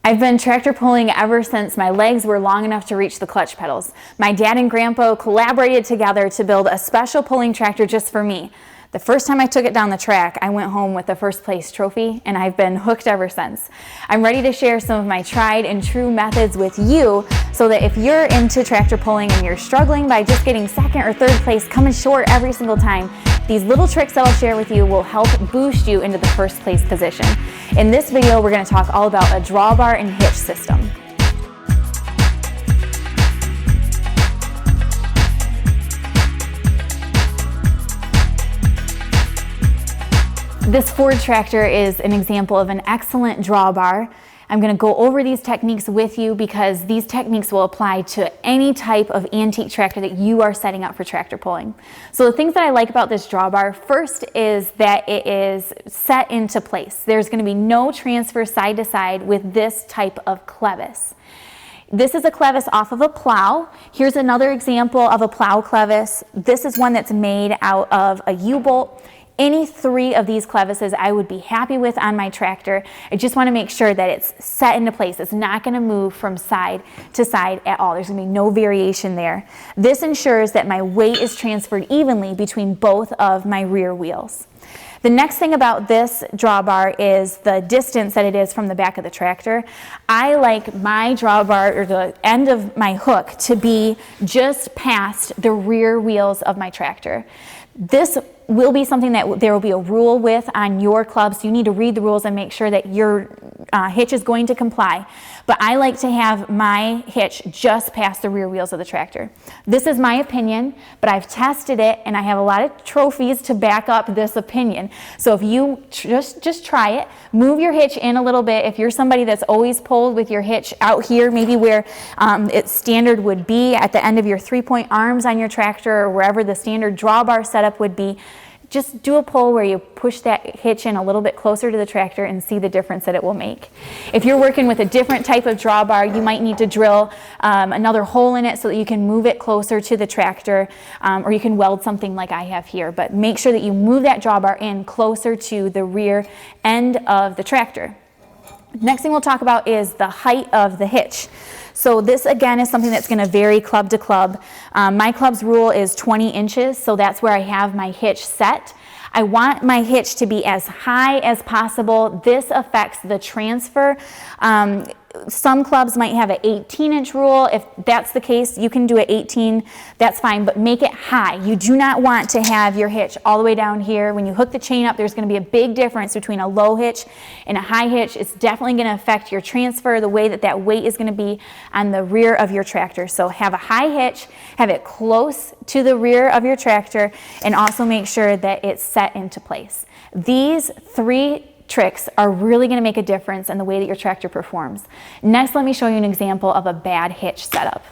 I've been tractor pulling ever since my legs were long enough to reach the clutch pedals. My dad and grandpa collaborated together to build a special pulling tractor just for me. The first time I took it down the track, I went home with a first place trophy, and I've been hooked ever since. I'm ready to share some of my tried and true methods with you so that if you're into tractor pulling and you're struggling by just getting second or third place, coming short every single time, these little tricks that I'll share with you will help boost you into the first place position. In this video, we're going to talk all about a drawbar and hitch system. This Ford tractor is an example of an excellent drawbar. I'm going to go over these techniques with you because these techniques will apply to any type of antique tractor that you are setting up for tractor pulling. So the things that I like about this drawbar, first is that it is set into place. There's going to be no transfer side to side with this type of clevis. This is a clevis off of a plow. Here's another example of a plow clevis. This is one that's made out of a U-bolt. Any three of these clevises I would be happy with on my tractor. I just want to make sure that it's set into place. It's not going to move from side to side at all. There's going to be no variation there. This ensures that my weight is transferred evenly between both of my rear wheels. The next thing about this drawbar is the distance that it is from the back of the tractor. I like my drawbar, or the end of my hook, to be just past the rear wheels of my tractor. This will be something that there will be a rule with on your club, so you need to read the rules and make sure that your hitch is going to comply. But I like to have my hitch just past the rear wheels of the tractor. This is my opinion, but I've tested it and I have a lot of trophies to back up this opinion. So if you just try it, move your hitch in a little bit. If you're somebody that's always pulled with your hitch out here, maybe where its standard would be at the end of your 3-point arms on your tractor, or wherever the standard drawbar setup would be, just do a pull where you push that hitch in a little bit closer to the tractor and see the difference that it will make. If you're working with a different type of drawbar, you might need to drill another hole in it so that you can move it closer to the tractor, or you can weld something like I have here. But make sure that you move that drawbar in closer to the rear end of the tractor. Next thing we'll talk about is the height of the hitch. So this again is something that's going to vary club to club. My club's rule is 20 inches, so that's where I have my hitch set. I want my hitch to be as high as possible. This affects the transfer. Some clubs might have an 18-inch rule. If that's the case, you can do an 18, that's fine, but make it high. You do not want to have your hitch all the way down here. When you hook the chain up, there's going to be a big difference between a low hitch and a high hitch. It's definitely going to affect your transfer, the way that that weight is going to be on the rear of your tractor. So have a high hitch, have it close to the rear of your tractor, and also make sure that it's set into place. These three tricks are really going to make a difference in the way that your tractor performs. Next, let me show you an example of a bad hitch setup.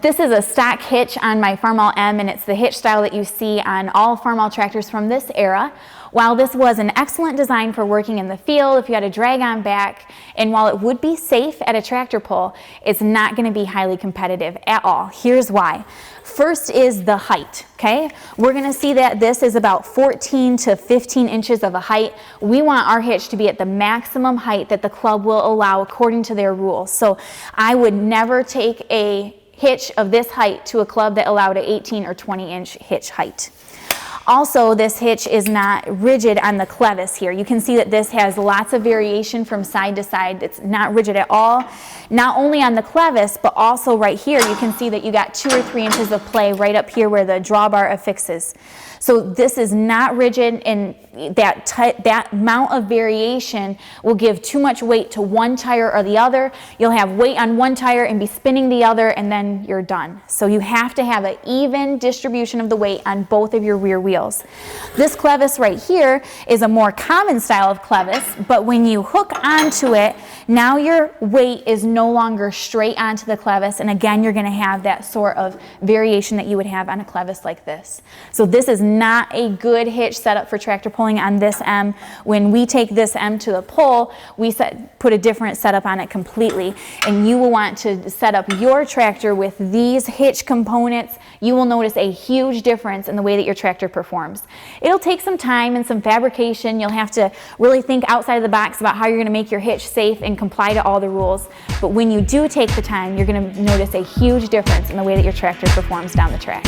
This is a stock hitch on my Farmall M, and it's the hitch style that you see on all Farmall tractors from this era. While this was an excellent design for working in the field, if you had a drag-on back, and while it would be safe at a tractor pull, it's not going to be highly competitive at all. Here's why. First is the height, okay? We're going to see that this is about 14 to 15 inches of a height. We want our hitch to be at the maximum height that the club will allow according to their rules. So I would never take a hitch of this height to a club that allowed an 18 or 20 inch hitch height. Also, this hitch is not rigid on the clevis here. You can see that this has lots of variation from side to side. It's not rigid at all. Not only on the clevis, but also right here, you can see that you got 2 or 3 inches of play right up here where the drawbar affixes. So this is not rigid, and that amount of variation will give too much weight to one tire or the other. You'll have weight on one tire and be spinning the other, and then you're done. So you have to have an even distribution of the weight on both of your rear wheels. This clevis right here is a more common style of clevis, but when you hook onto it, now your weight is no longer straight onto the clevis, and again, you're going to have that sort of variation that you would have on a clevis like this. So this is not a good hitch setup for tractor pulling on this M. When we take this M to the pull, we put a different setup on it completely, and you will want to set up your tractor with these hitch components. You will notice a huge difference in the way that your tractor performs. It'll take some time and some fabrication. You'll have to really think outside of the box about how you're going to make your hitch safe and can comply to all the rules, but when you do take the time, you're going to notice a huge difference in the way that your tractor performs down the track.